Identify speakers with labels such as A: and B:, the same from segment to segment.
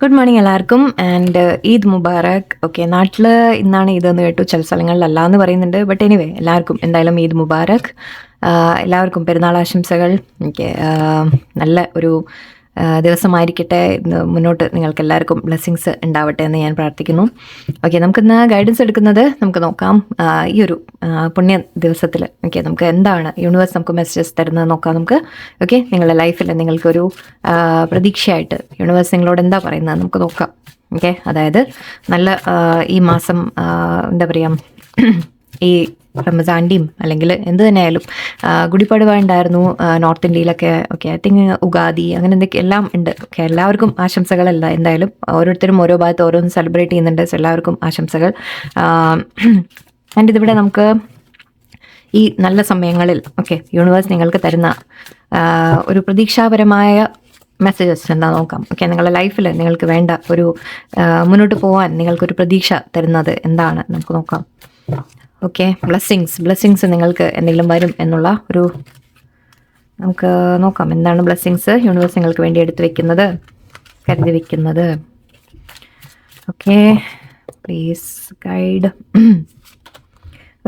A: Good morning എല്ലാവർക്കും and Eid Mubarak. Okay, നാട്ടിൽ ഇന്നാണ് ഇതെന്ന് കേട്ടു, ചില സ്ഥലങ്ങളിലല്ല എന്ന് പറയുന്നുണ്ട്. ബട്ട് എനിവേ എല്ലാവർക്കും എന്തായാലും ഈദ് മുബാറക്. എല്ലാവർക്കും പെരുന്നാൾ ആശംസകൾ. ഓക്കെ, നല്ല ഒരു ദിവസമായിരിക്കട്ടെ. മുന്നോട്ട് നിങ്ങൾക്ക് എല്ലാവർക്കും ബ്ലെസ്സിങ്സ് ഉണ്ടാവട്ടെ എന്ന് ഞാൻ പ്രാർത്ഥിക്കുന്നു. ഓക്കെ, നമുക്കിന്ന് ഗൈഡൻസ് എടുക്കുന്നത് നമുക്ക് നോക്കാം. ഈ ഒരു പുണ്യ ദിവസത്തിൽ ഓക്കെ നമുക്ക് എന്താണ് യൂണിവേഴ്സ് നമുക്ക് മെസ്സേജസ് തരുന്നത് നോക്കാം നമുക്ക്. ഓക്കെ, നിങ്ങളുടെ ലൈഫിൽ നിങ്ങൾക്കൊരു പ്രതീക്ഷയായിട്ട് യൂണിവേഴ്സ് നിങ്ങളോട് എന്താ പറയുന്നത് നമുക്ക് നോക്കാം. ഓക്കെ, അതായത് നല്ല ഈ മാസം എന്താ പറയുക, ഈ റംസാൻ്റെയും അല്ലെങ്കിൽ എന്ത് തന്നെയായാലും ഗുഡിപ്പടുവ ഉണ്ടായിരുന്നു നോർത്ത് ഇന്ത്യയിലൊക്കെ. ഓക്കെ, ഐ തിങ്ക് ഉഗാദി അങ്ങനെ എന്തൊക്കെ എല്ലാം ഉണ്ട്. ഓക്കെ, എല്ലാവർക്കും ആശംസകളല്ല. എന്തായാലും ഓരോരുത്തരും ഓരോ ഭാഗത്ത് ഓരോന്ന് സെലിബ്രേറ്റ് ചെയ്യുന്നുണ്ട്. സോ എല്ലാവർക്കും ആശംസകൾ. ആൻഡ് ഇതിവിടെ നമുക്ക് ഈ നല്ല സമയങ്ങളിൽ ഓക്കെ യൂണിവേഴ്സ് നിങ്ങൾക്ക് തരുന്ന ഒരു പ്രതീക്ഷാപരമായ മെസ്സേജസ് എന്താ നോക്കാം. ഓക്കെ, നിങ്ങളുടെ ലൈഫിൽ നിങ്ങൾക്ക് വേണ്ട ഒരു മുന്നോട്ട് പോകാൻ നിങ്ങൾക്കൊരു പ്രതീക്ഷ തരുന്നത് എന്താണ് നമുക്ക് നോക്കാം. ഓക്കെ, ബ്ലെസ്സിങ്സ് നിങ്ങൾക്ക് എന്തെങ്കിലും വരും എന്നുള്ള ഒരു നമുക്ക് നോക്കാം. എന്താണ് ബ്ലെസ്സിങ്സ് യൂണിവേഴ്സ് നിങ്ങൾക്ക് വേണ്ടി എടുത്തു വെക്കുന്നത്, കരുതി വെക്കുന്നത്. Okay, please guide.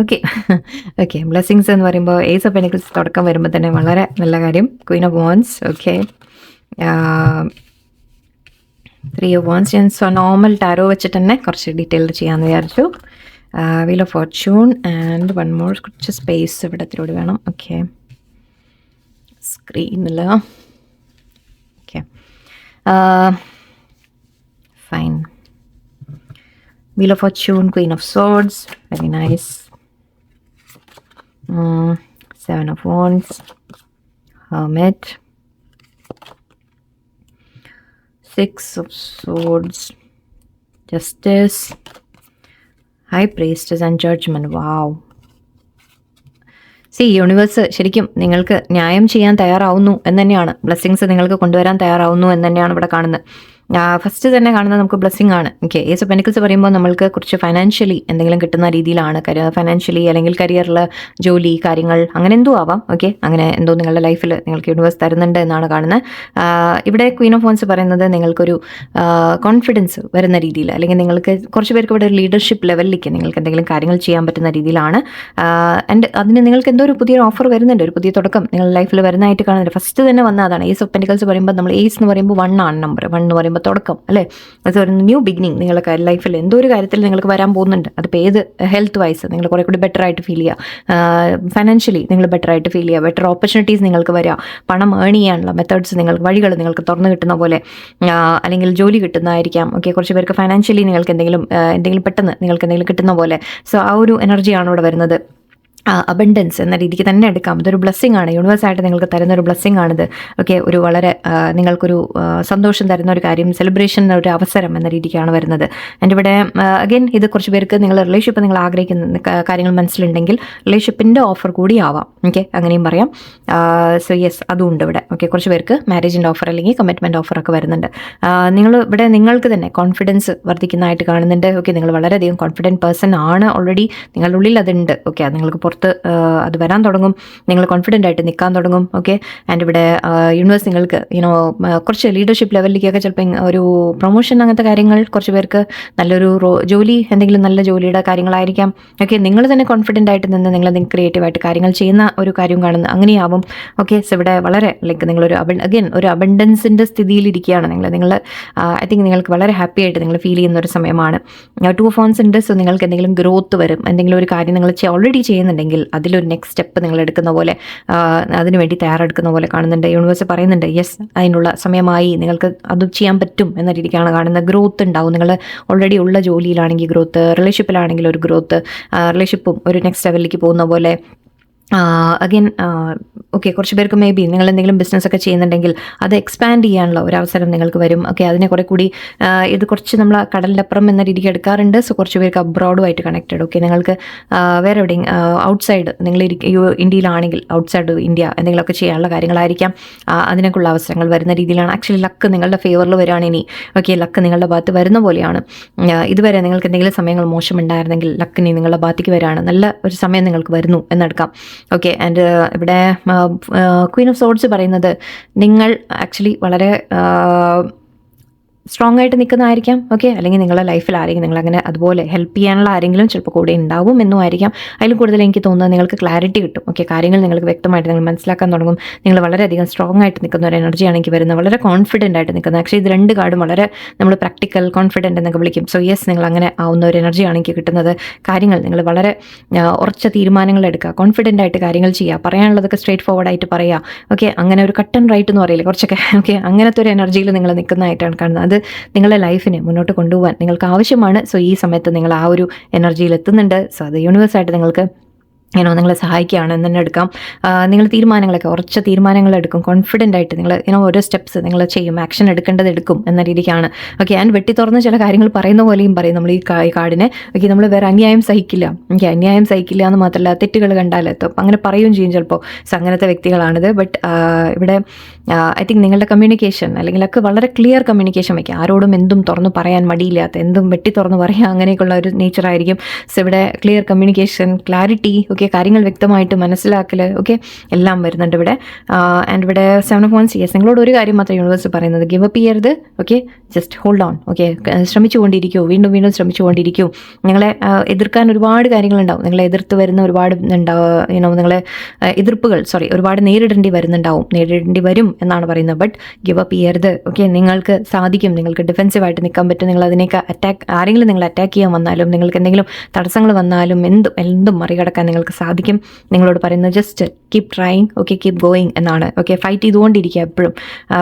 A: Okay, blessings എന്ന് പറയുമ്പോൾ ഏസ് ഓഫ് പെന്റിക്കിൾസ് തുടക്കം വരുമ്പോൾ തന്നെ വളരെ നല്ല കാര്യം. Queen of wands. Okay, 3 of wands. ഞാൻ നോർമൽ ടാരോ വെച്ചിട്ട് തന്നെ കുറച്ച് ഡീറ്റെയിൽ ചെയ്യാമെന്ന് വിചാരിച്ചു. Wheel of Fortune and one more. കുറച്ച് സ്പേസ് ഇവിടെ ഇത്തിരി വേണം. ഓക്കെ, സ്ക്രീനിൽ. Okay, fine. Wheel of Fortune, Queen of swords, very nice. 7 of wands, hermit, 6 of swords, justice, high priestess and judgment. Wow. Universe ശരിക്കും നിങ്ങൾക്ക് ന്യായം ചെയ്യാൻ തയ്യാറാവുന്നു എന്ന് തന്നെയാണ്, ബ്ലെസ്സിങ്സ് നിങ്ങൾക്ക് കൊണ്ടുവരാൻ തയ്യാറാവുന്നു എന്ന് തന്നെയാണ് ഇവിടെ കാണുന്നത്. ഫസ്റ്റ് തന്നെ കാണുന്നത് നമുക്ക് ബ്ലെസ്സിങ് ആണ്. ഓക്കെ, ഏസ് ഓഫ് പെന്റിക്കിൾസ് പറയുമ്പോൾ നമ്മൾക്ക് കുറച്ച് ഫൈനാൻഷ്യലി എന്തെങ്കിലും കിട്ടുന്ന രീതിയിലാണ്. ഫൈനാൻഷ്യലി അല്ലെങ്കിൽ കരിയറിൽ ജോലി കാര്യങ്ങൾ അങ്ങനെ എന്തോ ആവാം. ഓക്കെ, അങ്ങനെ എന്തോ നിങ്ങളുടെ ലൈഫിൽ നിങ്ങൾക്ക് യൂണിവേഴ്സ് തരുന്നുണ്ട് എന്നാണ് കാണുന്നത്. ഇവിടെ ക്വീൻ ഓഫ് വാൻഡ്സ് പറയുന്നത് നിങ്ങൾക്കൊരു കോൺഫിഡൻസ് വരുന്ന രീതിയിൽ, അല്ലെങ്കിൽ നിങ്ങൾക്ക് കുറച്ച് പേർക്ക് ഇവിടെ ഒരു ലീഡർഷിപ്പ് ലെവലിലേക്ക് നിങ്ങൾക്ക് എന്തെങ്കിലും കാര്യങ്ങൾ ചെയ്യാൻ പറ്റുന്ന രീതിയിലാണ്. ആൻഡ് അതിന് നിങ്ങൾക്ക് എന്തോ ഒരു പുതിയൊരു ഓഫർ വരുന്നുണ്ട്, ഒരു പുതിയ തുടക്കം നിങ്ങളുടെ ലൈഫിൽ വരുന്നതായിട്ട് കാണുന്നുണ്ട്. ഫസ്റ്റ് തന്നെ വന്ന അതാണ്. ഏസ് ഓഫ് പെന്റിക്കിൾസ് പറയുമ്പോൾ നമ്മൾ ഏസ് എന്ന് പറയുമ്പോൾ 1 ആണ് നമ്പർ. 1 എന്ന് പറയുമ്പോൾ തുടക്കം അല്ലേ, അത് ഒരു ന്യൂ ബിഗിനിങ് നിങ്ങളുടെ ലൈഫിൽ എന്തോ ഒരു കാര്യത്തിൽ നിങ്ങൾക്ക് വരാൻ പോകുന്നുണ്ട്. അതിപ്പോൾ ഏത് ഹെൽത്ത് വൈസ് നിങ്ങൾ കുറേ കൂടി ബെറ്റർ ആയിട്ട് ഫീൽ ചെയ്യുക, ഫൈനാൻഷ്യലി നിങ്ങൾ ബെറ്റർ ആയിട്ട് ഫീൽ ചെയ്യുക, ബെറ്റർ ഓപ്പർച്യൂണിറ്റീസ് നിങ്ങൾക്ക് വരിക, പണം ഏൺ ചെയ്യാനുള്ള മെത്തേഡ്സ് വഴികൾ നിങ്ങൾക്ക് തുറന്നു കിട്ടുന്ന പോലെ, അല്ലെങ്കിൽ ജോലി കിട്ടുന്നതായിരിക്കാം. ഓക്കെ, കുറച്ച് പേർക്ക് ഫൈനാൻഷ്യലി നിങ്ങൾക്ക് എന്തെങ്കിലും പെട്ടെന്ന് നിങ്ങൾക്ക് എന്തെങ്കിലും കിട്ടുന്ന പോലെ. സോ ആ ഒരു എനർജിയാണ് ഇവിടെ വരുന്നത്. അബണ്ടൻസ് എന്ന രീതിക്ക് തന്നെ എടുക്കാം. ഇതൊരു ബ്ലെസ്സിങ് ആണ്, യൂണിവേഴ്സായിട്ട് നിങ്ങൾക്ക് തരുന്ന ഒരു ബ്ലെസ്സിങ് ആണിത്. ഓക്കെ, ഒരു വളരെ നിങ്ങൾക്കൊരു സന്തോഷം തരുന്ന ഒരു കാര്യം, സെലിബ്രേഷൻ ഒരു അവസരം എന്ന രീതിക്കാണ് വരുന്നത്. ആൻഡ് ഇവിടെ അഗൈൻ ഇത് കുറച്ച് പേർക്ക് നിങ്ങൾ റിലേഷൻഷിപ്പ് നിങ്ങൾ ആഗ്രഹിക്കുന്ന കാര്യങ്ങൾ മനസ്സിലുണ്ടെങ്കിൽ റിലേഷൻഷിപ്പിൻ്റെ ഓഫർ കൂടി ആവാം. ഓക്കെ, അങ്ങനെയും പറയാം. സോ യെസ്, അതും ഉണ്ട് ഇവിടെ. ഓക്കെ, കുറച്ച് പേർക്ക് മാരേജിൻ്റെ ഓഫർ അല്ലെങ്കിൽ കമ്മിറ്റ്മെൻറ്റ് ഓഫറൊക്കെ വരുന്നുണ്ട്. ഇവിടെ നിങ്ങൾക്ക് തന്നെ കോൺഫിഡൻസ് വർദ്ധിക്കുന്നതായിട്ട് കാണുന്നുണ്ട്. ഓക്കെ, നിങ്ങൾ വളരെയധികം കോൺഫിഡൻറ്റ് പേഴ്സൺ ആണ് ഓൾറെഡി, നിങ്ങളുടെ ഉള്ളിൽ അതുണ്ട്. ഓക്കെ, അത് നിങ്ങൾക്ക് അത് വരാൻ തുടങ്ങും, നിങ്ങൾ കോൺഫിഡൻ്റ് ആയിട്ട് നിൽക്കാൻ തുടങ്ങും. ഓക്കെ, ആൻഡ് ഇവിടെ യൂണിവേഴ്സ് നിങ്ങൾക്ക് കുറച്ച് ലീഡർഷിപ്പ് ലെവലിലേക്കൊക്കെ ചിലപ്പോൾ ഒരു പ്രൊമോഷൻ അങ്ങനത്തെ കാര്യങ്ങൾ, കുറച്ച് പേർക്ക് നല്ലൊരു ജോലി, എന്തെങ്കിലും നല്ല ജോലിയുടെ കാര്യങ്ങളായിരിക്കാം. ഓക്കെ, നിങ്ങൾ തന്നെ കോൺഫിഡൻ്റ് ആയിട്ട് നിന്ന് നിങ്ങൾ ക്രിയേറ്റീവായിട്ട് കാര്യങ്ങൾ ചെയ്യുന്ന ഒരു കാര്യം കാണുന്നത് അങ്ങനെയാവും. ഓക്കെ, സോ ഇവിടെ വളരെ ലൈക്ക് നിങ്ങളൊരു ഒരു അബണ്ടൻസിൻ്റെ സ്ഥിതിയിലിരിക്കുകയാണ് നിങ്ങൾ. ഐ തിങ്ക് നിങ്ങൾക്ക് വളരെ ഹാപ്പി ആയിട്ട് നിങ്ങൾ ഫീൽ ചെയ്യുന്ന ഒരു സമയമാണ്. 2 ഓഫ് വാൻഡ്സ് ഉണ്ട്. സോ നിങ്ങൾക്ക് എന്തെങ്കിലും ഗ്രോത്ത് വരും, എന്തെങ്കിലും ഒരു കാര്യം നിങ്ങൾ ഓൾറെഡി ചെയ്യുന്നുണ്ടെങ്കിൽ അതിലൊരു നെക്സ്റ്റ് സ്റ്റെപ്പ് നിങ്ങൾ എടുക്കുന്ന പോലെ, അതിനുവേണ്ടി തയ്യാറെടുക്കുന്ന പോലെ കാണുന്നുണ്ട്. യൂണിവേഴ്സ് പറയുന്നുണ്ട് യെസ്, അതിനുള്ള സമയമായി, നിങ്ങൾക്ക് അത് ചെയ്യാൻ പറ്റും എന്ന രീതിക്കാണ് കാണുന്നത്. ഗ്രോത്ത് ഉണ്ടാവും. നിങ്ങൾ ഓൾറെഡി ഉള്ള ജോലിയിലാണെങ്കിൽ ഗ്രോത്ത്, റിലേഷൻഷിപ്പിലാണെങ്കിൽ ഒരു ഗ്രോത്ത്, റിലേഷൻഷിപ്പും ഒരു നെക്സ്റ്റ് ലെവലിലേക്ക് പോകുന്ന പോലെ. അഗൈൻ ഓക്കെ, കുറച്ച് പേർക്ക് മേ ബി നിങ്ങൾ എന്തെങ്കിലും ബിസിനസ്സൊക്കെ ചെയ്യുന്നുണ്ടെങ്കിൽ അത് എക്സ്പാൻഡ് ചെയ്യാനുള്ള ഒരു അവസരം നിങ്ങൾക്ക് വരും. ഓക്കെ, അതിനെ കുറേ കൂടി ഇത് കുറച്ച് നമ്മൾ കടലിൻ്റെ അപ്പുറം എന്ന രീതിക്ക് എടുക്കാറുണ്ട്. സോ കുറച്ച് പേർക്ക് അബ്രോഡുമായിട്ട് കണക്റ്റഡ്. ഓക്കെ, നിങ്ങൾക്ക് വേറെ എവിടെയും ഔട്ട്സൈഡ് നിങ്ങൾ ഇന്ത്യയിലാണെങ്കിൽ ഔട്ട്സൈഡ് ഇന്ത്യ എന്തെങ്കിലുമൊക്കെ ചെയ്യാനുള്ള കാര്യങ്ങളായിരിക്കാം. അതിനൊക്കെയുള്ള അവസരങ്ങൾ വരുന്ന രീതിയിലാണ്. ആക്ച്വലി ലക്ക് നിങ്ങളുടെ ഫേവറിൽ വരികയാണ് ഇനി. ഓക്കെ, ലക്ക് നിങ്ങളുടെ ഭാഗത്ത് വരുന്ന പോലെയാണ്. ഇതുവരെ നിങ്ങൾക്ക് എന്തെങ്കിലും സമയങ്ങൾ മോശമുണ്ടായിരുന്നെങ്കിൽ ലക്കിനി നിങ്ങളുടെ ഭാഗത്തേക്ക് വരികയാണ്. നല്ല ഒരു സമയം നിങ്ങൾക്ക് വരുന്നു എന്നെടുക്കാം. ഓക്കെ, ആൻഡ് ഇവിടെ ക്വീൻ ഓഫ് സോഡ്സ് പറയുന്നത് നിങ്ങൾ ആക്ച്വലി വളരെ സ്ട്രോങ് ആയിട്ട് നിൽക്കുന്നതായിരിക്കാം. ഓക്കെ, അല്ലെങ്കിൽ നിങ്ങളുടെ ലൈഫിൽ ആരെങ്കിലും നിങ്ങളങ്ങനെ അതുപോലെ ഹെൽപ്പ് ചെയ്യാനുള്ള ആരെങ്കിലും ചിലപ്പോൾ കൂടെ ഉണ്ടാവും എന്നും ആയിരിക്കാം. അതിൽ കൂടുതൽ എനിക്ക് തോന്നുന്നത് നിങ്ങൾക്ക് ക്ലാരിറ്റി കിട്ടും. ഓക്കെ, കാര്യങ്ങൾ നിങ്ങൾക്ക് വ്യക്തമായിട്ട് നിങ്ങൾ മനസ്സിലാക്കാൻ തുടങ്ങും. നിങ്ങൾ വളരെയധികം സ്ട്രോങ് ആയിട്ട് നിൽക്കുന്ന ഒരു എനർജിയാണ് എനിക്ക് വരുന്നത്, വളരെ കോൺഫിഡൻ്റ് ആയിട്ട് നിൽക്കുന്നത്. ആക്ച്വലി ഇത് 2 കാർഡും വളരെ നമ്മൾ പ്രാക്ടിക്കൽ കോൺഫിഡൻറ്റ് എന്നൊക്കെ വിളിക്കും. സോ യെസ്, നിങ്ങൾ അങ്ങനെ ആവുന്ന ഒരു എനർജിയാണ് എനിക്ക് കിട്ടുന്നത്. കാര്യങ്ങൾ നിങ്ങൾ വളരെ ഉറച്ച തീരുമാനങ്ങൾ എടുക്കുക, കോൺഫിഡൻ്റ് ആയിട്ട് കാര്യങ്ങൾ ചെയ്യുക, പറയാനുള്ളതൊക്കെ സ്ട്രേറ്റ് ഫോർവേഡ് ആയിട്ട് പറയുക. ഓക്കെ, അങ്ങനെ ഒരു കട്ട് ആൻഡ് റൈറ്റ് എന്ന് പറയില്ലേ കുറച്ചൊക്കെ, ഓക്കെ, അങ്ങനത്തെ ഒരു എനർജിയിൽ നിങ്ങൾ നിൽക്കുന്നതായിട്ടാണ് കാണുന്നത്. അത് നിങ്ങളുടെ ലൈഫിനെ മുന്നോട്ട് കൊണ്ടുപോകാൻ നിങ്ങൾക്ക് ആവശ്യമാണ്. സോ ഈ സമയത്ത് നിങ്ങൾ ആ ഒരു എനർജിയിൽ എത്തുന്നുണ്ട്. സോ അത് യൂണിവേഴ്സായിട്ട് നിങ്ങൾക്ക് നിങ്ങളെ സഹായിക്കുകയാണെന്ന് തന്നെ എടുക്കാം. നിങ്ങൾ തീരുമാനങ്ങളൊക്കെ ഉറച്ച തീരുമാനങ്ങൾ എടുക്കും, കോൺഫിഡൻ്റ് ആയിട്ട് നിങ്ങൾ ഓരോ സ്റ്റെപ്സ് നിങ്ങൾ ചെയ്യും, ആക്ഷൻ എടുക്കേണ്ടത് എടുക്കും എന്ന രീതിക്കാണ്. ഓക്കെ, ഞാൻ വെട്ടി തുറന്ന് ചില കാര്യങ്ങൾ പറയുന്ന പോലെയും പറയും നമ്മൾ ഈ കാർഡിനെ. ഓക്കെ, നമ്മൾ വേറെ അന്യായം സഹിക്കില്ല. ഓക്കെ, അന്യായം സഹിക്കില്ല എന്ന് മാത്രമല്ല, തെറ്റുകൾ കണ്ടാൽ അങ്ങനെ പറയുകയും ചെയ്യും ചിലപ്പോൾ. സോ അങ്ങനത്തെ വ്യക്തികളാണിത്. ബട്ട് ഇവിടെ ഐ തിങ്ക് നിങ്ങളുടെ കമ്മ്യൂണിക്കേഷൻ അല്ലെങ്കിൽ ഒക്കെ വളരെ ക്ലിയർ കമ്മ്യൂണിക്കേഷൻ വയ്ക്കുക, ആരോടും എന്തും തുറന്ന് പറയാൻ മടിയില്ലാത്ത, എന്തും വെട്ടി തുറന്ന് പറയുക, അങ്ങനെയൊക്കെയുള്ള ഒരു നേച്ചറായിരിക്കും. സോ ഇവിടെ ക്ലിയർ കമ്മ്യൂണിക്കേഷൻ, ക്ലാരിറ്റി, ഓക്കെ, കാര്യങ്ങൾ വ്യക്തമായിട്ട് മനസ്സിലാക്കൽ, ഓക്കെ, എല്ലാം വരുന്നുണ്ട് ഇവിടെ. ആൻഡ് ഇവിടെ 7 of Wands, യെസ്, നിങ്ങളോട് ഒരു കാര്യം മാത്രം യൂണിവേഴ്സ് പറയുന്നത്, ഗിവ് അപ്പ് ചെയ്യരുത്. Okay, just hold on. Okay, ശ്രമിച്ചുകൊണ്ടിരിക്കൂ, വീണ്ടും വീണ്ടും ശ്രമിച്ചുകൊണ്ടിരിക്കൂ. നിങ്ങളെ എതിർക്കാൻ ഒരുപാട് കാര്യങ്ങളുണ്ടാവും, നിങ്ങളെ എതിർത്ത് വരുന്ന ഒരുപാട് നിങ്ങളെ ഒരുപാട് നേരിടേണ്ടി വരും എന്നാണ് പറയുന്നത്. ബട്ട് ഗിവ് അപ്പ് ചെയ്യരുത്. ഓക്കെ, നിങ്ങൾക്ക് സാധിക്കും, നിങ്ങൾക്ക് ഡിഫെൻസീവായിട്ട് നിൽക്കാൻ പറ്റും. നിങ്ങൾ അതിനേക്ക് ആരെങ്കിലും നിങ്ങൾ അറ്റാക്ക് ചെയ്യാൻ വന്നാലും, നിങ്ങൾക്ക് എന്തെങ്കിലും തടസ്സങ്ങൾ വന്നാലും എന്തും മറികടക്കാൻ നിങ്ങൾക്ക് സാധിക്കും. നിങ്ങളോട് പറയുന്നത് just keep trying, okay, keep going എന്നാണ്. ഓക്കെ, ഫൈറ്റ് ചെയ്തുകൊണ്ടിരിക്കുക എപ്പോഴും.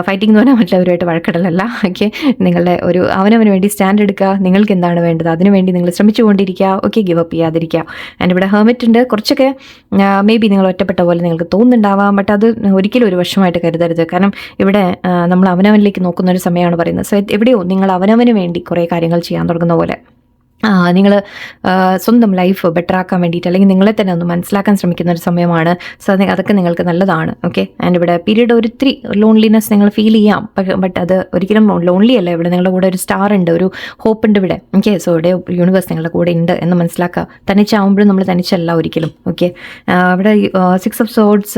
A: ഫൈറ്റിംഗ് എന്ന് പറഞ്ഞാൽ മറ്റുള്ളവരുമായിട്ട് വഴക്കിടലല്ല. ഓക്കെ, നിങ്ങളുടെ ഒരു അവനവന് വേണ്ടി സ്റ്റാൻഡ് എടുക്കുക, നിങ്ങൾക്ക് എന്താണ് വേണ്ടത് അതിനുവേണ്ടി നിങ്ങൾ ശ്രമിച്ചുകൊണ്ടിരിക്കുക. ഓക്കെ, ഗിവ് അപ്പ് ചെയ്യാതിരിക്കുക. ആൻഡ് ഇവിടെ ഹെർമിറ്റ് ഉണ്ട്. കുറച്ചൊക്കെ മേ ബി നിങ്ങൾ ഒറ്റപ്പെട്ട പോലെ നിങ്ങൾക്ക് തോന്നുന്നുണ്ടാവാം. ബട്ട് അത് ഒരിക്കലും ഒരു വശമായിട്ട് കരുതരുത്. കാരണം ഇവിടെ നമ്മൾ അവനവനിലേക്ക് നോക്കുന്ന ഒരു സമയമാണ് പറയുന്നത്. സോ എവിടെയോ നിങ്ങൾ അവനവന് വേണ്ടി കുറേ കാര്യങ്ങൾ ചെയ്യാൻ തുടങ്ങുന്ന പോലെ നിങ്ങൾ സ്വന്തം ലൈഫ് ബെറ്റർ ആക്കാൻ വേണ്ടിയിട്ട് അല്ലെങ്കിൽ നിങ്ങളെ തന്നെ ഒന്ന് മനസ്സിലാക്കാൻ ശ്രമിക്കുന്ന ഒരു സമയമാണ്. സോ അതൊക്കെ നിങ്ങൾക്ക് നല്ലതാണ്. ഓക്കെ, ആൻഡ് ഇവിടെ പീരീഡ് ഒരിത്തിരി ലോൺലിനെസ് നിങ്ങൾ ഫീൽ ചെയ്യാം. ബട്ട് അത് ഒരിക്കലും ലോൺലി അല്ല. ഇവിടെ നിങ്ങളുടെ കൂടെ ഒരു സ്റ്റാർ ഉണ്ട്, ഒരു ഹോപ്പ് ഉണ്ട് ഇവിടെ. ഓക്കെ, സോ ഇവിടെ യൂണിവേഴ്സ് നിങ്ങളുടെ കൂടെ ഉണ്ട് എന്ന് മനസ്സിലാക്കുക. തനിച്ചാവുമ്പോഴും നമ്മൾ തനിച്ചല്ല ഒരിക്കലും. ഓക്കെ, ഇവിടെ 6 of Swords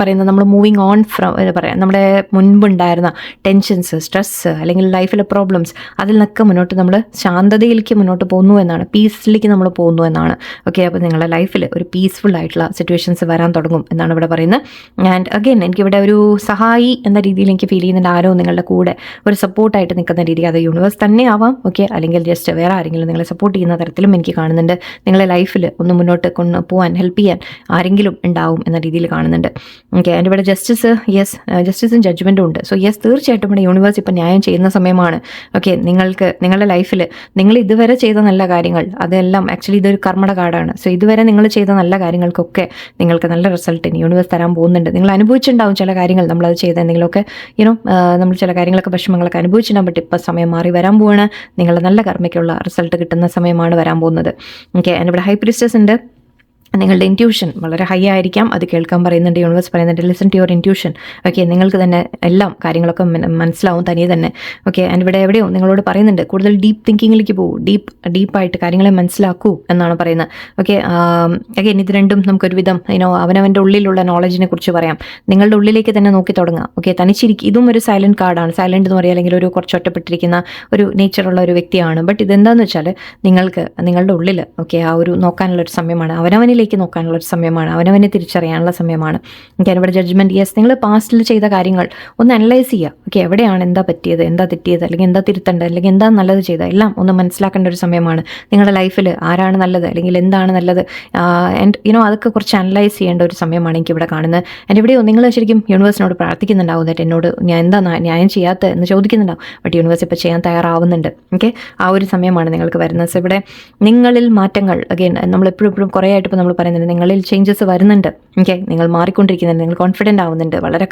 A: പറയുന്നത് നമ്മൾ മൂവിങ് ഓൺ ഫ്രം പറയാം, നമ്മുടെ മുൻപുണ്ടായിരുന്ന ടെൻഷൻസ്, സ്ട്രെസ് അല്ലെങ്കിൽ ലൈഫിലെ പ്രോബ്ലംസ് അതിൽ നിന്നൊക്കെ മുന്നോട്ട് നമ്മൾ ശാന്തതയിലേക്ക് മുന്നോട്ട് പോകുന്നു എന്നാണ്, പീസിലേക്ക് നമ്മൾ പോകുന്നു എന്നാണ്. ഓക്കെ, അപ്പോൾ നിങ്ങളുടെ ലൈഫിൽ ഒരു പീസ്ഫുൾ ആയിട്ടുള്ള സിറ്റുവേഷൻസ് വരാൻ തുടങ്ങും എന്നാണ് ഇവിടെ പറയുന്നത്. ആൻഡ് അഗെയിൻ എനിക്കിവിടെ ഒരു സഹായി എന്ന രീതിയിൽ എനിക്ക് ഫീൽ ചെയ്യുന്നുണ്ട്. ആരോ നിങ്ങളുടെ കൂടെ ഒരു സപ്പോർട്ടായിട്ട് നിൽക്കുന്ന രീതി, അത് യൂണിവേഴ്സ് തന്നെ ആവാം. ഓക്കെ, അല്ലെങ്കിൽ ജസ്റ്റ് വേറെ ആരെങ്കിലും നിങ്ങളെ സപ്പോർട്ട് ചെയ്യുന്ന തരത്തിലും എനിക്ക് കാണുന്നുണ്ട്. നിങ്ങളെ ലൈഫിൽ ഒന്ന് മുന്നോട്ട് കൊണ്ടുപോകാൻ ഹെൽപ്പ് ചെയ്യാൻ ആരെങ്കിലും ഉണ്ടാവും എന്ന രീതിയിൽ കാണുന്നുണ്ട്. ഓക്കെ, ആൻഡ് ഇവിടെ ജസ്റ്റിസ്, യെസ്, ജസ്റ്റിസും ജഡ്ജ്മെൻറ്റും ഉണ്ട്. സോ യെസ്, തീർച്ചയായിട്ടും ഇവിടെ യൂണിവേഴ്സ് ഇപ്പം ന്യായം ചെയ്യുന്ന സമയമാണ്. ഓക്കെ, നിങ്ങൾക്ക് നിങ്ങളുടെ ലൈഫിൽ നിങ്ങൾ ഇതുവരെ ചെയ്ത നല്ല കാര്യങ്ങൾ അതെല്ലാം ആക്ച്വലി ഇതൊരു കർമ്മയുടെ കാർഡാണ്. സോ ഇതുവരെ നിങ്ങൾ ചെയ്ത നല്ല കാര്യങ്ങൾക്കൊക്കെ നിങ്ങൾക്ക് നല്ല റിസൾട്ട് യൂണിവേഴ്സ് തരാൻ പോകുന്നുണ്ട്. നിങ്ങൾ അനുഭവിച്ചിട്ടുണ്ടാവും ചില കാര്യങ്ങൾ, നമ്മളത് ചെയ്ത എന്തെങ്കിലുമൊക്കെ നമ്മൾ ചില കാര്യങ്ങളൊക്കെ വിഷമങ്ങളൊക്കെ അനുഭവിച്ചിട്ടുണ്ടാകും. ബട്ട് ഇപ്പോൾ സമയം മാറി വരാൻ പോവാണ്. നിങ്ങളുടെ നല്ല കർമ്മയ്ക്കുള്ള റിസൾട്ട് കിട്ടുന്ന സമയമാണ് വരാൻ പോകുന്നത്. ഓക്കെ, ആൻഡ് ഇവിടെ ഹൈ പ്രീസ്റ്റസ് ഉണ്ട്. നിങ്ങളുടെ ഇൻറ്റ്യൂഷൻ വളരെ ഹൈ ആയിരിക്കാം, അത് കേൾക്കാൻ പറയുന്നുണ്ട്. യൂണിവേഴ്സ് പറയുന്നുണ്ട് listen to your intuition. Okay, നിങ്ങൾക്ക് തന്നെ എല്ലാം കാര്യങ്ങളൊക്കെ മനസ്സിലാവും തനിയെ തന്നെ. ഓക്കെ, ആൻഡ് ഇവിടെ എവിടെയോ നിങ്ങളോട് പറയുന്നുണ്ട് കൂടുതൽ ഡീപ്പ് തിങ്കിങ്ങിലേക്ക് പോകൂ, ഡീപ്പായിട്ട് കാര്യങ്ങളെ മനസ്സിലാക്കൂ എന്നാണ് പറയുന്നത്. ഓക്കെ, അഗൈൻ ഇത് രണ്ടും നമുക്കൊരുവിധം അവനവൻ്റെ ഉള്ളിലുള്ള നോളജിനെ കുറിച്ച് പറയാം. നിങ്ങളുടെ ഉള്ളിലേക്ക് തന്നെ നോക്കി തുടങ്ങാം. ഓക്കെ, തനിച്ചിരിക്കും. ഇതും ഒരു സൈലൻറ്റ് കാർഡാണ്. സൈലൻറ്റ് എന്ന് പറയുക അല്ലെങ്കിൽ ഒരു കുറച്ച് ഒറ്റപ്പെട്ടിരിക്കുന്ന ഒരു നേച്ചറുള്ള ഒരു വ്യക്തിയാണ്. ബട്ട് ഇതെന്താണെന്ന് വെച്ചാൽ നിങ്ങൾക്ക് നിങ്ങളുടെ ഉള്ളിൽ ഓക്കെ ആ ഒരു നോക്കാനുള്ളൊരു സമയമാണ്, അവനവനിലേക്ക് നോക്കാനുള്ള ഒരു സമയമാണ്, അവനവനെ തിരിച്ചറിയാനുള്ള സമയമാണ്. ഓക്കെ, ഇവിടെ ജഡ്ജ്മെൻറ്റ്, യെസ്, നിങ്ങൾ പാസ്റ്റിൽ ചെയ്ത കാര്യങ്ങൾ ഒന്ന് അനലൈസ് ചെയ്യുക. ഓക്കെ, എവിടെയാണ് എന്താ പറ്റിയത്, എന്താ തെറ്റിയത്, അല്ലെങ്കിൽ എന്താ തിരുത്തേണ്ടത്, അല്ലെങ്കിൽ എന്താ നല്ലത് ചെയ്തത്, എല്ലാം ഒന്ന് മനസ്സിലാക്കേണ്ട ഒരു സമയമാണ്. നിങ്ങളുടെ ലൈഫിൽ ആരാണ് നല്ലത് അല്ലെങ്കിൽ എന്താണ് നല്ലത് ആൻഡ് അതൊക്കെ കുറച്ച് അനലൈസ് ചെയ്യേണ്ട ഒരു സമയമാണ് എനിക്കിവിടെ കാണുന്നത്. ആൻഡ് ഇവിടെയോ നിങ്ങൾ ശരിക്കും യൂണിവേഴ്സിനോട് പ്രാർത്ഥിക്കുന്നുണ്ടാവും, എന്നിട്ട് എന്നോട് ഞാൻ എന്താ ന്യായം ചെയ്യാത്ത എന്ന് ചോദിക്കുന്നുണ്ടാവും. ബട്ട് യൂണിവേഴ്സ് ഇപ്പോൾ ചെയ്യാൻ തയ്യാറാവുന്നുണ്ട്. ഓക്കെ, ആ ഒരു സമയമാണ് നിങ്ങൾക്ക് വരുന്നത്. സോ ഇവിടെ നിങ്ങളിൽ മാറ്റങ്ങൾ അഗൈൻ നമ്മളെപ്പോഴും കുറേ ആയിട്ട് ഇപ്പോൾ നമ്മൾ പറയുന്നുണ്ട് നിങ്ങളിൽ ചേഞ്ചസ് വരുന്നുണ്ട്. ഓക്കെ, നിങ്ങൾ മാറിക്കൊണ്ടിരിക്കുന്നുണ്ട്, നിങ്ങൾ കോൺഫിഡൻ്റ് ആവുന്നുണ്ട്, വളരെ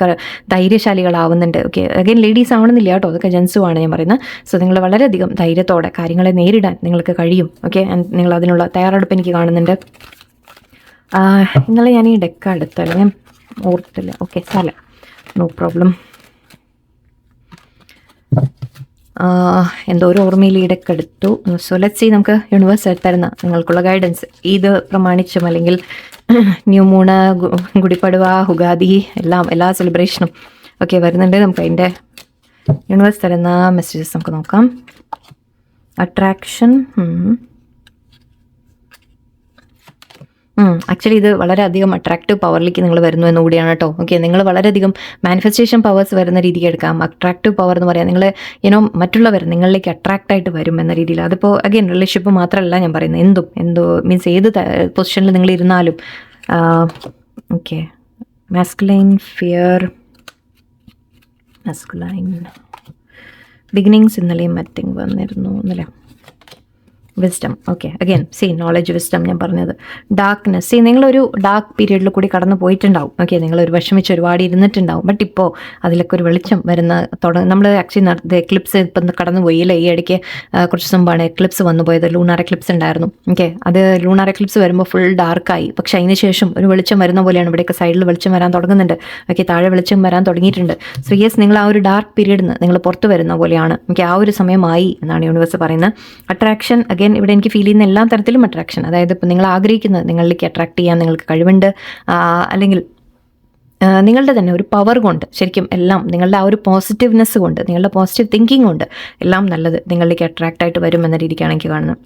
A: ധൈര്യശാലികളാവുന്നുണ്ട്. ഓക്കെ, അഗൈൻ ലേഡീസ് ആവണമെന്നില്ല കേട്ടോ, അതൊക്കെ ജെൻസുമാണ് ഞാൻ പറയുന്നത്. സോ നിങ്ങൾ വളരെയധികം ധൈര്യത്തോടെ കാര്യങ്ങളെ നേരിടാൻ നിങ്ങൾക്ക് കഴിയും. ഓക്കെ, നിങ്ങൾ അതിനുള്ള തയ്യാറെടുപ്പ് എനിക്ക് കാണുന്നുണ്ട്. ഇന്നലെ ഞാൻ ഈ ഡെക്ക് എടുത്തല്ലേ, ഞാൻ ഓർത്തില്ല. ഓക്കെ, സാല, നോ പ്രോബ്ലം. എന്തോ ഒരു ഓർമ്മയിൽ ഈ ഡെക്ക് എടുത്തു. സോ ലെറ്റ്സ് സീ നമുക്ക് യൂണിവേഴ്സ് തരുന്ന നിങ്ങൾക്കുള്ള ഗൈഡൻസ് ഇത് പ്രമാണിച്ചും അല്ലെങ്കിൽ ന്യൂ മൂണ്, ഗുഡിപ്പടുവ, ഉഗാദി എല്ലാ സെലിബ്രേഷനും ഒക്കെ വരുന്നുണ്ട്. നമുക്ക് അതിൻ്റെ യൂണിവേഴ്സ് തരുന്ന മെസ്സേജസ് നമുക്ക് നോക്കാം. അട്രാക്ഷൻ, ആക്ച്വലി ഇത് വളരെയധികം അട്രാക്റ്റീവ് പവറിലേക്ക് നിങ്ങൾ വരുന്നു എന്ന് കൂടിയാണ് കേട്ടോ. ഓക്കെ, നിങ്ങൾ വളരെയധികം മാനിഫെസ്റ്റേഷൻ പവേഴ്സ് വരുന്ന രീതിക്ക് എടുക്കാം. അട്രാക്റ്റീവ് പവർ എന്ന് പറയാം, നിങ്ങൾ മറ്റുള്ളവർ നിങ്ങളിലേക്ക് അട്രാക്റ്റ് ആയിട്ട് വരും എന്ന രീതിയിൽ. അതിപ്പോൾ അഗെയിൻ റിലേഷൻഷിപ്പ് മാത്രമല്ല ഞാൻ പറയുന്നത്, എന്തോ മീൻസ് ഏത് പൊസിഷനിൽ നിങ്ങൾ ഇരുന്നാലും. Okay, masculine fear, masculine beginnings ഇന്നലെയും മറ്റിങ് വന്നിരുന്നു എന്നല്ലേ. Wisdom, okay, again knowledge, wisdom ഞാൻ പറഞ്ഞത്. ഡാർക്ക്നെസ്, നിങ്ങളൊരു ഡാർക്ക് പീരീഡിൽ കൂടി കടന്നു പോയിട്ടുണ്ടാവും. ഓക്കെ, നിങ്ങളൊരു വിഷമിച്ച് ഒരുപാട് ഇരുന്നിട്ടുണ്ടാവും. ബട്ട് ഇപ്പോൾ അതിലൊക്കെ ഒരു വെളിച്ചം വരുന്ന നമ്മൾ ആക്ച്വലി എക്ലിപ്സ് ഇപ്പം കടന്നുപോയി അല്ലേ. ഈ ഇടയ്ക്ക് കുറച്ച് മുമ്പാണ് എക്ലിപ്സ് വന്നു പോയത്, ലൂണാർ എക്ലിപ്സ് ഉണ്ടായിരുന്നു. ഓക്കെ, അത് ലൂണാർ എക്ലിപ്സ് വരുമ്പോൾ ഫുൾ ഡാർക്കായി. പക്ഷേ അതിന് ശേഷം ഒരു വെളിച്ചം വരുന്ന പോലെയാണ്. ഇവിടെയൊക്കെ സൈഡിൽ വെളിച്ചം വരാൻ തുടങ്ങുന്നുണ്ട്. ഓക്കെ, താഴെ വെളിച്ചം വരാൻ തുടങ്ങിയിട്ടുണ്ട്. സോ യെസ്, നിങ്ങൾ ആ ഒരു ഡാർക്ക് പീരീഡിൽ നിന്ന് നിങ്ങൾ പുറത്ത് വരുന്ന പോലെയാണ്. ഓക്കെ, ആ ഒരു സമയമായി എന്നാണ് യൂണിവേഴ്സ് പറയുന്നത്. അട്രാക്ഷൻ, ഇവിടെ എനിക്ക് ഫീൽ ചെയ്യുന്ന എല്ലാ തരത്തിലും അട്രാക്ഷൻ, അതായത് ഇപ്പോൾ നിങ്ങൾ ആഗ്രഹിക്കുന്നത് നിങ്ങളിലേക്ക് അട്രാക്ട് ചെയ്യാൻ നിങ്ങൾക്ക് കഴിവുണ്ട്, അല്ലെങ്കിൽ നിങ്ങളുടെ തന്നെ ഒരു പവർ കൊണ്ട്, ശരിക്കും എല്ലാം നിങ്ങളുടെ ആ ഒരു പോസിറ്റീവ്നെസ് കൊണ്ട്, നിങ്ങളുടെ പോസിറ്റീവ് തിങ്കിങ് കൊണ്ട് എല്ലാം നല്ലത് നിങ്ങളിലേക്ക് അട്രാക്റ്റ് ആയിട്ട് വരും എന്ന രീതിക്കാണ് എനിക്ക് കാണുന്നത്.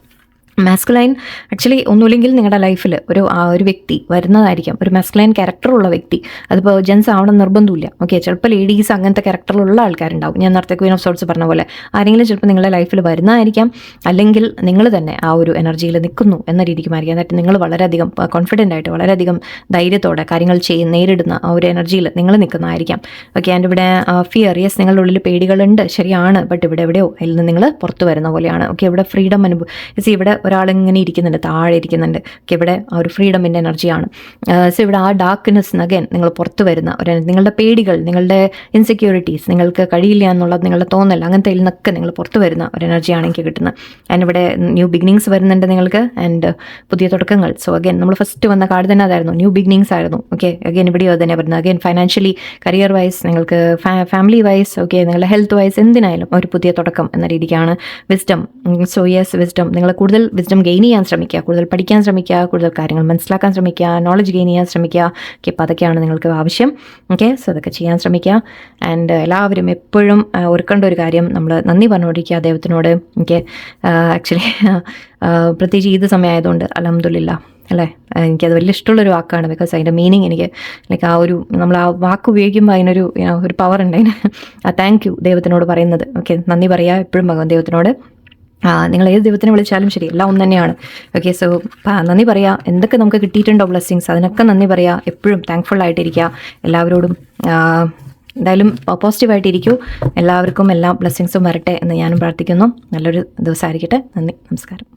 A: മാസ്കുലൈൻ ആക്ച്വലി ഒന്നുമില്ലെങ്കിൽ നിങ്ങളുടെ ലൈഫിൽ ഒരു വ്യക്തി വരുന്നതായിരിക്കാം, ഒരു മാസ്കുലൈൻ ക്യാരക്ടറുള്ള വ്യക്തി. അതിപ്പോൾ ജെൻസ് ആവണം നിർബന്ധമില്ല. ഓക്കെ, ചിലപ്പോൾ ലേഡീസ് അങ്ങനത്തെ ക്യാരക്ടറിലുള്ള ആൾക്കാരുണ്ടാവും. ഞാൻ നേരത്തെ ക്വീൻ ഓഫ് സോർട്സ് പറഞ്ഞ പോലെ ആരെങ്കിലും ചിലപ്പോൾ നിങ്ങളുടെ ലൈഫിൽ വരുന്നതായിരിക്കാം, അല്ലെങ്കിൽ നിങ്ങൾ തന്നെ ആ ഒരു എനർജിയിൽ നിൽക്കുന്നു എന്ന രീതിക്കുമായിരിക്കും. എന്നിട്ട് നിങ്ങൾ വളരെയധികം കോൺഫിഡൻ്റ് ആയിട്ട്, വളരെയധികം ധൈര്യത്തോടെ കാര്യങ്ങൾ നേരിടുന്ന ആ ഒരു എനർജിയിൽ നിങ്ങൾ നിൽക്കുന്നതായിരിക്കാം. ഓക്കെ, ആൻഡ് ഇവിടെ ഫിയർ, യെസ്, നിങ്ങളുടെ ഉള്ളിൽ പേടികളുണ്ട്, ശരിയാണ്. ബട്ട് ഇവിടെ എവിടെയോ അതിൽ നിന്ന് നിങ്ങൾ പുറത്ത് വരുന്ന പോലെയാണ്. ഓക്കെ, ഇവിടെ ഫ്രീഡം ഇവിടെ ഒരാളിങ്ങനെ ഇരിക്കുന്നുണ്ട്, താഴെ ഇരിക്കുന്നുണ്ട്. ഓക്കെ, ഇവിടെ ആ ഒരു ഫ്രീഡമിൻ്റെ എനർജിയാണ്. സോ ഇവിടെ ആ ഡാർക്ക്നെസ് അഗൈൻ നിങ്ങൾ പുറത്ത് വരുന്ന നിങ്ങളുടെ പേടികൾ, നിങ്ങളുടെ ഇൻസെക്യൂരിറ്റീസ്, നിങ്ങൾക്ക് കഴിയില്ല എന്നുള്ളത് നിങ്ങളുടെ തോന്നൽ, അങ്ങനത്തെ നിന്നൊക്കെ നിങ്ങൾ പുറത്ത് വരുന്ന ഒരു എനർജിയാണ് എനിക്ക് കിട്ടുന്നത്. ആൻഡ് ഇവിടെ ന്യൂ ബിഗിനിങ്സ് വരുന്നുണ്ട് നിങ്ങൾക്ക്, ആൻഡ് പുതിയ തുടക്കങ്ങൾ. സോ അഗൈൻ നമ്മൾ ഫസ്റ്റ് വന്ന കാർഡ് തന്നെ അതായിരുന്നു, ന്യൂ ബിഗിനിങ്സ് ആയിരുന്നു. ഓക്കെ, അഗൈൻ ഇവിടെയോ തന്നെ വരുന്നത്. അഗൈൻ ഫൈനാൻഷ്യലി, കരിയർ വൈസ്, നിങ്ങൾക്ക് ഫാമിലി വൈസ്, ഓക്കെ, നിങ്ങളുടെ ഹെൽത്ത് വൈസ്, എന്തിനായാലും ഒരു പുതിയ തുടക്കം എന്ന രീതിക്കാണ്. വിസ്ഡം, സോ യെസ്, വിസ്ഡം, നിങ്ങൾ കൂടുതൽ വിസ്ഡം ഗെയിൻ ചെയ്യാൻ ശ്രമിക്കുക, കൂടുതൽ പഠിക്കാൻ ശ്രമിക്കുക, കൂടുതൽ കാര്യങ്ങൾ മനസ്സിലാക്കാൻ ശ്രമിക്കുക, നോളജ് ഗെയിൻ ചെയ്യാൻ ശ്രമിക്കുക. ഓക്കെ, അപ്പോൾ അതൊക്കെയാണ് നിങ്ങൾക്ക് ആവശ്യം. ഓക്കെ, സോ അതൊക്കെ ചെയ്യാൻ ശ്രമിക്കുക. ആൻഡ് എല്ലാവരും എപ്പോഴും ഓർക്കേണ്ട ഒരു കാര്യം, നമ്മൾ നന്ദി പറഞ്ഞുകൊണ്ടിരിക്കുക ദൈവത്തിനോട്. ഓക്കെ, ആക്ച്വലി പ്രത്യേകിച്ച് ഈദ് സമയമായതുകൊണ്ട് അൽഹംദുലില്ലാ അല്ലേ, എനിക്കത് വലിയ ഇഷ്ടമുള്ളൊരു വാക്കാണ്. ബിക്കോസ് അതിൻ്റെ മീനിങ് എനിക്ക് ലൈക്ക് ആ ഒരു നമ്മൾ ആ വാക്ക് ഉപയോഗിക്കുമ്പോൾ അതിനൊരു ഒരു പവർ ഉണ്ട് അതിന്. താങ്ക് യു ദൈവത്തിനോട് പറയുന്നത്. ഓക്കെ, നന്ദി പറയുക എപ്പോഴും ദൈവത്തിനോട്. നിങ്ങൾ ഏത് ദൈവത്തിനെ വിളിച്ചാലും ശരി, എല്ലാം ഒന്ന് തന്നെയാണ്. ഓക്കെ, സോ നന്ദി പറയുക. എന്തൊക്കെ നമുക്ക് കിട്ടിയിട്ടുണ്ടോ ബ്ലെസ്സിങ്സ്, അതിനൊക്കെ നന്ദി പറയുക. എപ്പോഴും താങ്ക്ഫുൾ ആയിട്ടിരിക്കുക എല്ലാവരോടും. എന്തായാലും പോസിറ്റീവായിട്ടിരിക്കൂ. എല്ലാവർക്കും എല്ലാ ബ്ലെസ്സിങ്സും വരട്ടെ എന്ന് ഞാനും പ്രാർത്ഥിക്കുന്നു. നല്ലൊരു ദിവസമായിരിക്കട്ടെ. നന്ദി, നമസ്കാരം.